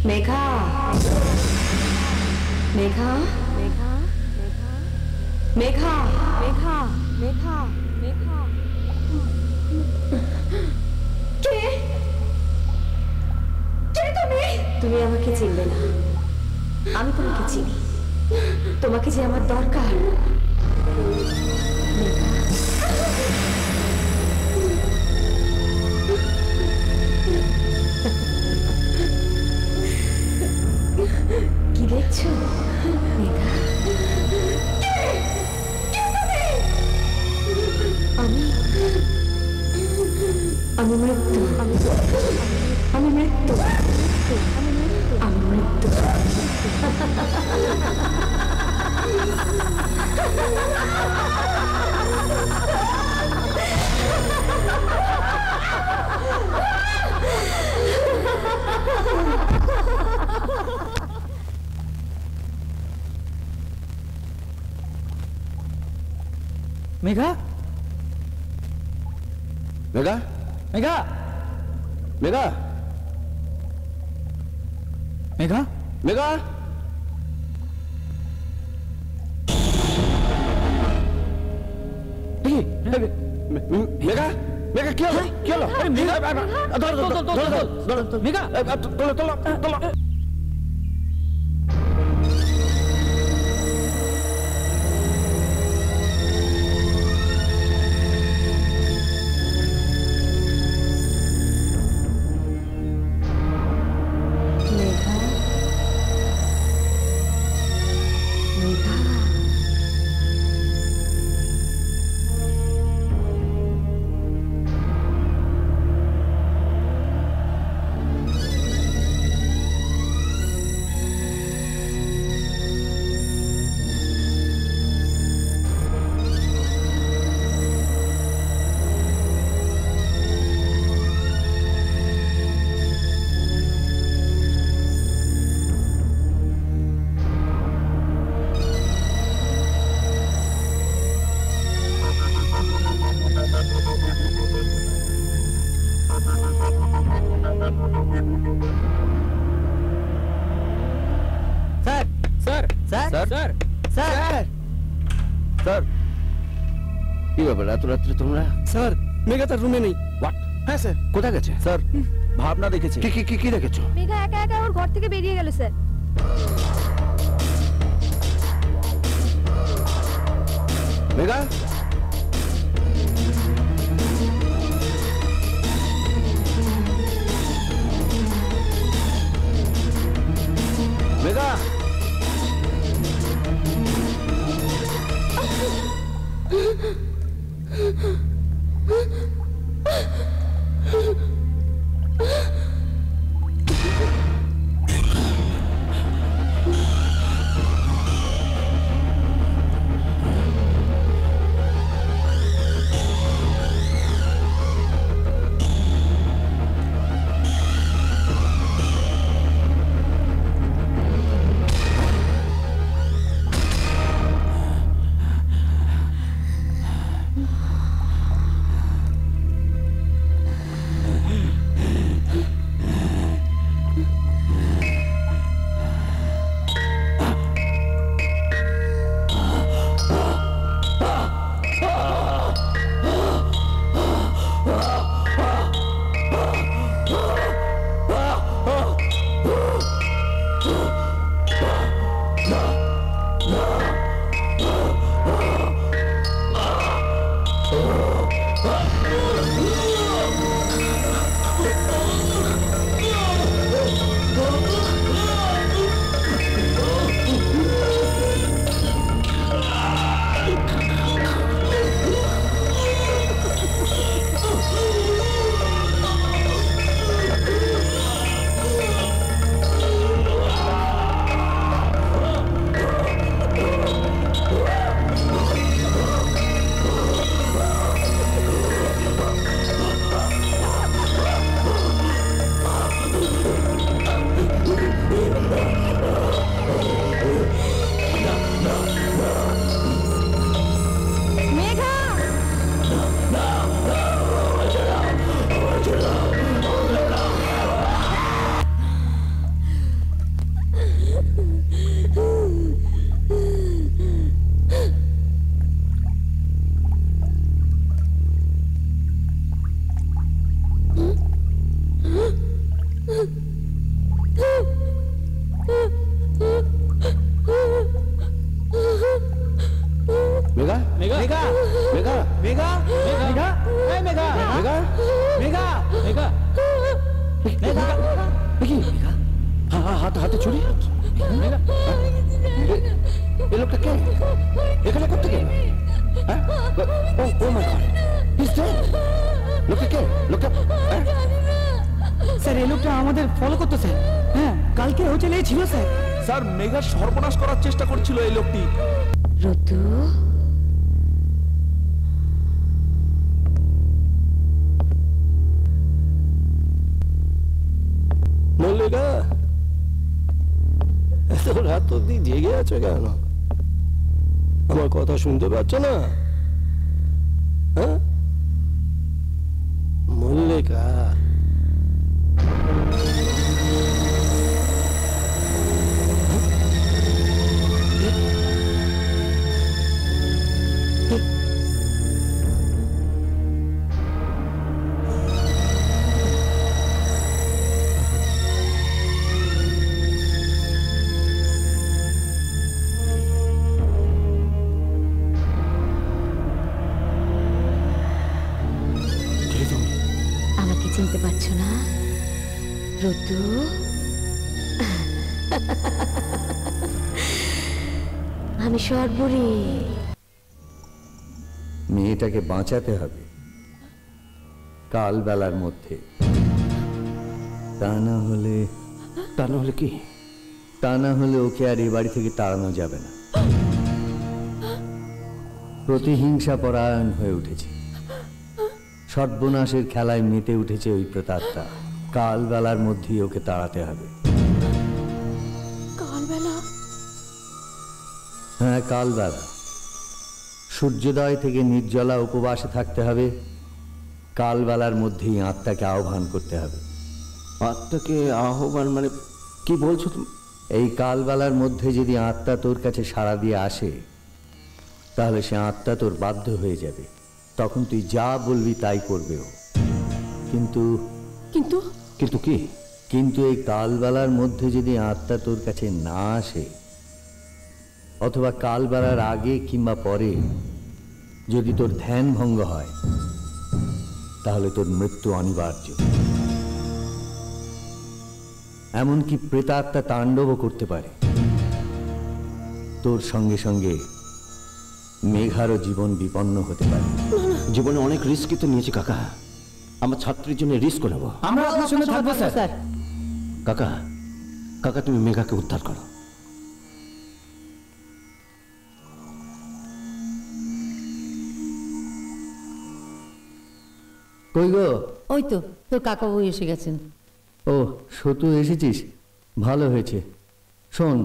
মেঘা মেঘা মেঘা মেঘা মেঘা মেঘা মেঘা কে কে তুমি? তুমি আমাকে চিনবে না, আমি তোমাকে চিনি। তোমাকে যে আমার দরকার। কি দেখছো মেঘা? আমি মৃত্যু, আমি মৃত্যু, আমি মৃত্যু। মেঘা মেঘা মেঘা মেঘা মেঘা মেঘা মেঘা মেঘা কি হলো কি হলো? মেঘা মেঘা তোলো তোলো তোলো। কি ব্যাপার এত রাত্রে তোমরা? স্যার মেঘা তার রুমে নেই। হোয়াট? হ্যাঁ স্যার, কোথায় গেছে? স্যার ভাবনা দেখেছে। কি কি কি দেখেছো? মেঘা একা একা ওর ঘর থেকে বেরিয়ে গেল স্যার। মেঘা মেঘা লোকটা হাতে চুরি? এই লোকটা কে? এখানে করতে গেল? হ্যাঁ? ও মাই গড, হিজ ডেড। লোকটা কে? লোকটা স্যার এই লোকটা আমাদের ফলো করতো স্যার। হ্যাঁ, কালকে হোটেলে ছিল স্যার। স্যার মেঘার সর্বনাশ করার চেষ্টা করছিল এই লোকটি। রতু, মল্লিকা, এত রাত অব্দি জেগে আছো কেন? আমার কথা শুনতে পাচ্ছ না? হ্যাঁ মল্লিকা, আমাকে চিনতে পারছো না রতু? আমি সর্বরী। মেয়েটাকে বাঁচাতে হবে কাল বেলার মধ্যে, তা না হলে কি? তা না হলে ওকে আর এই বাড়ি থেকে তাড়ানো যাবে না। প্রতিহিংসা পরায়ণ হয়ে উঠেছে, সর্বনাশের খেলায় মেতে উঠেছে ওই প্রেতাত্মা। কাল বেলার মধ্যেই ওকে তাড়াতে হবে। কালবেলা? হ্যাঁ, কালবেলা সূর্যোদয় থেকে নির্জলা উপবাসে থাকতে হবে। কালবেলার মধ্যেই আত্মাকে আহ্বান করতে হবে। আত্মাকে আহ্বান মানে কি বলছো তুমি? এই কালবেলার মধ্যে যদি আত্মা তোর কাছে সাড়া দিয়ে আসে, তাহলে সে আত্মা তোর বাধ্য হয়ে যাবে। তখন তুই যা বলবি তাই করবে ও। কিন্তু কিন্তু কিন্তু কি? কিন্তু এই কালবেলার মধ্যে যদি আত্মা তোর কাছে না আসে, অথবা কালবেলার আগে কিংবা পরে যদি তোর ধ্যান ভঙ্গ হয়, তাহলে তোর মৃত্যু অনিবার্য। এমনকি প্রেতাত্মা তাণ্ডবও করতে পারে। তোর সঙ্গে সঙ্গে মেঘারও জীবন বিপন্ন হতে পারে। জীবনে অনেক রিস্কই তো নিয়েছি কাকা, আমার ছাত্রীর জন্য রিস্ক নেব। আমরা আপনার সঙ্গে থাকবো স্যার। কাকা, কাকা তুমি মেঘাকে উদ্ধার করো। কই গো? ওই তো তোর কাকাবু এসে গেছেন। ও সতু, এসেছিস, ভালো হয়েছে। শোন,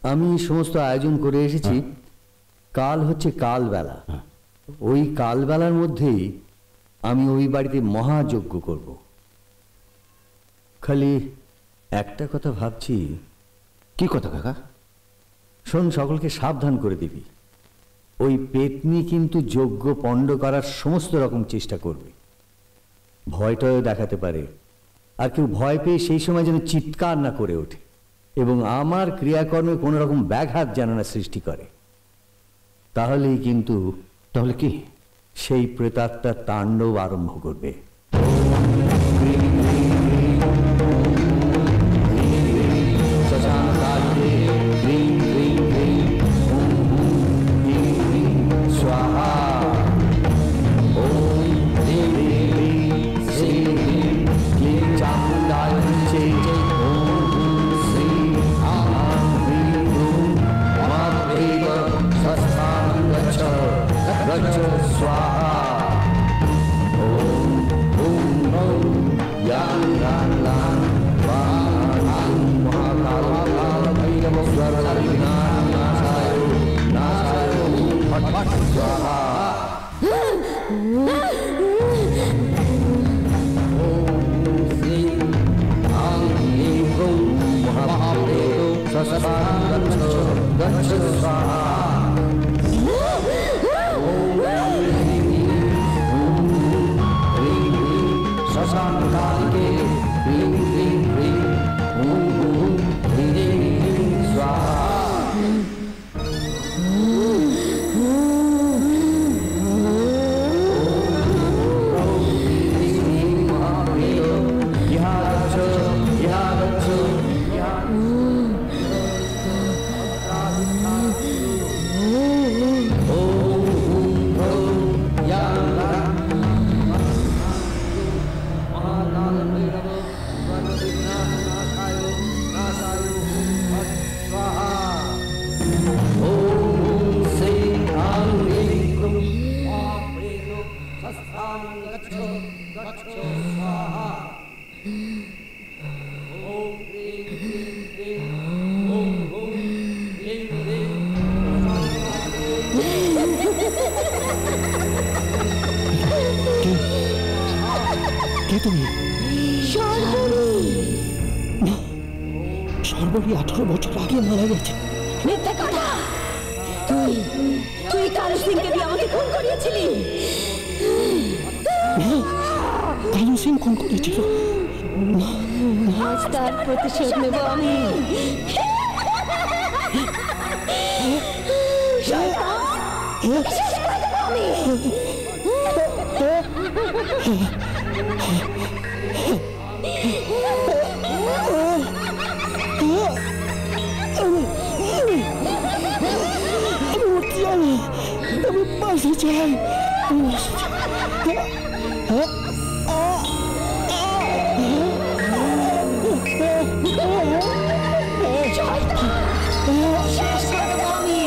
আমি সমস্ত আয়োজন করে এসেছি। কাল হচ্ছে কালবেলা। ওই কালবেলার মধ্যেই আমি ওই বাড়িতে মহাযজ্ঞ করব। খালি একটা কথা ভাবছি। কি কথা কাকা? শোন, সকলকে সাবধান করে দিবি। ওই পেতনি কিন্তু যজ্ঞ পণ্ড করার সমস্ত রকম চেষ্টা করবে। ভয়টাও দেখাতে পারে। আর কেউ ভয় পেয়ে সেই সময় যেন চিৎকার না করে ওঠে এবং আমার ক্রিয়াকর্মে কোনো রকম ব্যাঘাত যেন না সৃষ্টি করে। তাহলেই কিন্তু তাহলে কি? সেই প্রেতাত্মার তাণ্ডব আরম্ভ করবে। কে তুমি? সর্বরী 18 বছর আগে মারা গেছে। মিথ্যে কথা। তুই কালু সিংকে দিয়ে আমাকে খুন করিয়েছিলি। কালু সিং খুন করেছিল। আজ তার প্রতিশোধ নেব আমি। শেষ করে দেব আমি। আমি বাঁচতে চাই। শেষ করে দেব আমি।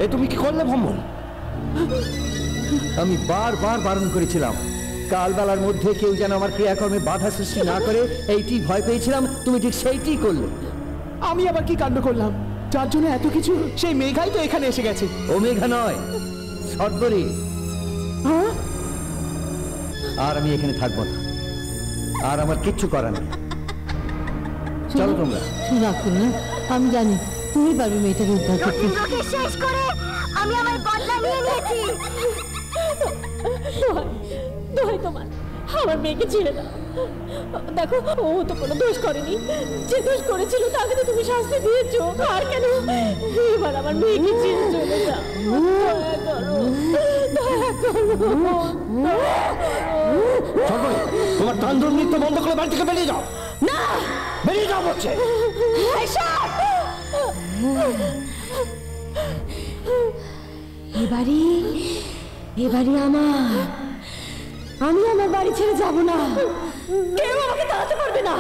এ তুমি কি করলে ভ্রমণ? আমি বারবার বারণ করেছিলাম কালবেলার মধ্যে কেউ যেন আমার ক্রিয়াকর্মে বাধা সৃষ্টি না করে, এইটি ভয় পেয়েছিলাম। তুমি ঠিক সেইটি করলে। আমি আবার কি কাণ্ড করলাম যার জন্য এত কিছু? সেই মেঘাই তো এখানে এসে গেছে। ও মেঘা নয়, সর্বরী। আর আমি এখানে থাকবো না, আর আমার কিচ্ছু করার নেই। চলো তোমরা। রাখুন না, আমি জানি তুমি পারবে মেয়েটাকে উদ্ধার করতে। রথীন্দ্রকে শেষ করে আমি আমার বদলা নিয়ে নিয়েছি। দোহাই তোমার, আমার মেয়েকে ছেড়ে দাও। দেখো, ও তো কোনো দোষ করেনি। যে দোষ করেছিল তাকে তো তুমি শাস্তি দিয়েছো। আর কেন এবার আমার মেয়েকে ছেড়ে চলে যাও? দয়া করো, দয়া করো, সর্বরী, তোমার তাণ্ডব নৃত্য বন্ধ করে বাড়ি থেকে বেরিয়ে যাও। না, বেরিয়ে যাও বলছে। এবারই আমার। আমি আমার বাড়ি ছেড়ে যাব না। কেউ আমাকে দাঁড়াতে পারবে না।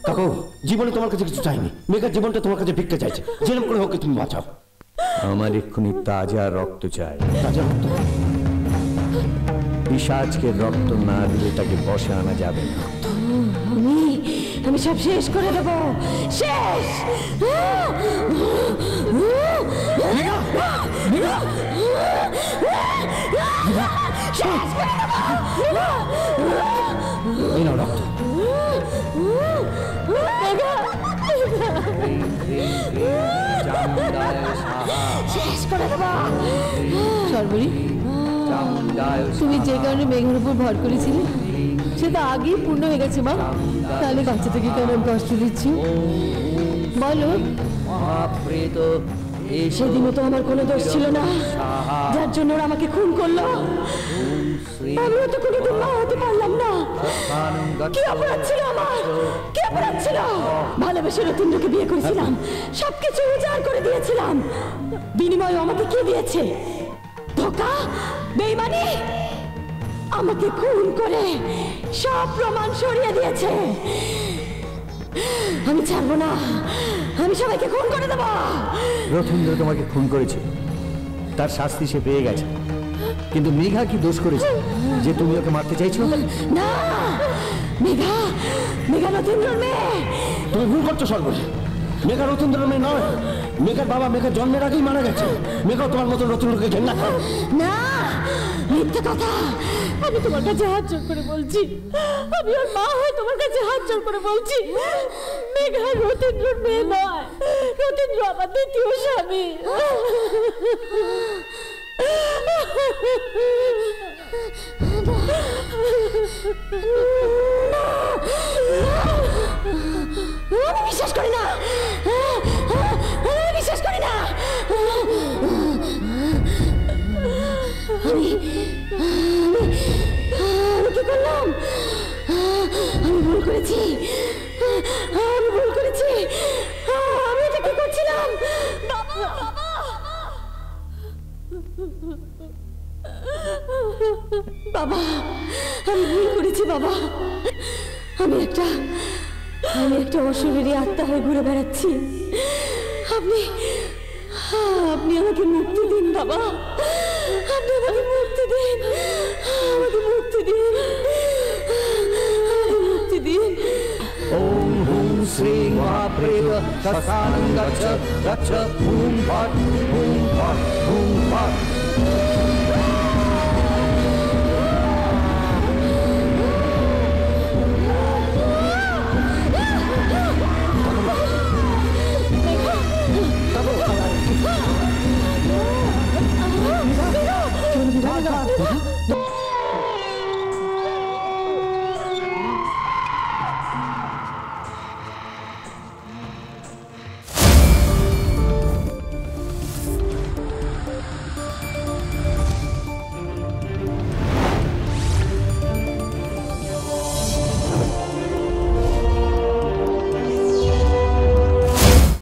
কাকু, জীবনে তোমার কাছে কিছু চাইনি। মেঘার জীবনটা তোমার কাছে ভিক্ষা চাইছে। যেরকম করে হোক তুমি বাঁচাও। আমার এক্ষুনি তাজা রক্ত চাই। তাজা রক্ত? পিশাচকে রক্ত না দিলে তাকে বসে আনা যাবে না। আমি সব শেষ করে দেব। শেষ। শেষ করে দেব। এই নাও রক্ত। শেষ করে দেব। সর্বরী, তুমি যে কারণে মেঘের উপর ভর করেছিলে সেটা আগেই পূর্ণ হয়ে গেছে মা। তাহলে বাচ্চাটাকে কেমন কষ্ট দিচ্ছ বলো? সেদিনও তো আমার কোনো দোষ ছিল না, যার জন্য ওরা আমাকে খুন করলো। আমিও তো কোনোদিন মা হতে পারলাম না। কি অপরাধ ছিল আমার? কি অপরাধ ছিল? ভালোবেসে রতীন্দ্রকে বিয়ে করেছিলাম, সবকিছু উজাড় করে দিয়েছিলাম। বিনিময়ে আমাকে কি দিয়েছে? ধোঁকা, বেঈমানি। আমাকে খুন করে সব প্রমাণ সরিয়ে দিয়েছে। আমি ছাড়বো না, আমি সবাইকে খুন করে দেবো। রথীন্দ্র তোমাকে খুন করেছে, তার শাস্তি সে পেয়ে গেছে। কিন্তু মেঘা কি দোষ করেছে যে তুমি ওকে মারতে চাইছো? না, মেঘা মেঘা রতীন্দ্রর মেয়ে। তুমি ভুল করছো সর্বরী। মেঘা রতীন্দ্রের মেয়ে নয়। মেঘার বাবা মেঘার জন্মের আগেই মারা গেছে। মেঘা তোমার মতো রতীন্দ্রকে ঘেন্না করে। না, মিথ্যে কথা। আমি তোমার কাছে হাত জোর করে বলছি, আমি ওর মা হয়ে তোমার কাছে হাত জোর করে বলছি, মেঘা রতীন্দ্রর মেয়ে নয়। রতীন্দ্র আমার দ্বিতীয় স্বামী। আমি বিশ্বাস করি না, আমি বিশ্বাস করি না। আমি কি করলাম? আমি ভুল করেছি, আমি ভুল করেছি। আমি এটা কি করছিলাম? বাবা, বাবা, বাবা, আমি ভুল করেছি বাবা। আমি একটা অশরীরী আত্মা হয়ে ঘুরে বেড়াচ্ছি। আপনি আমাকে মুক্তি দিন বাবা, আপনি আমাকে মুক্তি দিন, আমাকে মুক্তি দিন, আমাকে মুক্তি দিন। ওম হুম শ্রী মহাপ্রেত শ্মশানং গচ্ছ গচ্ছ হুম ফট হুম ফট হুম ফট।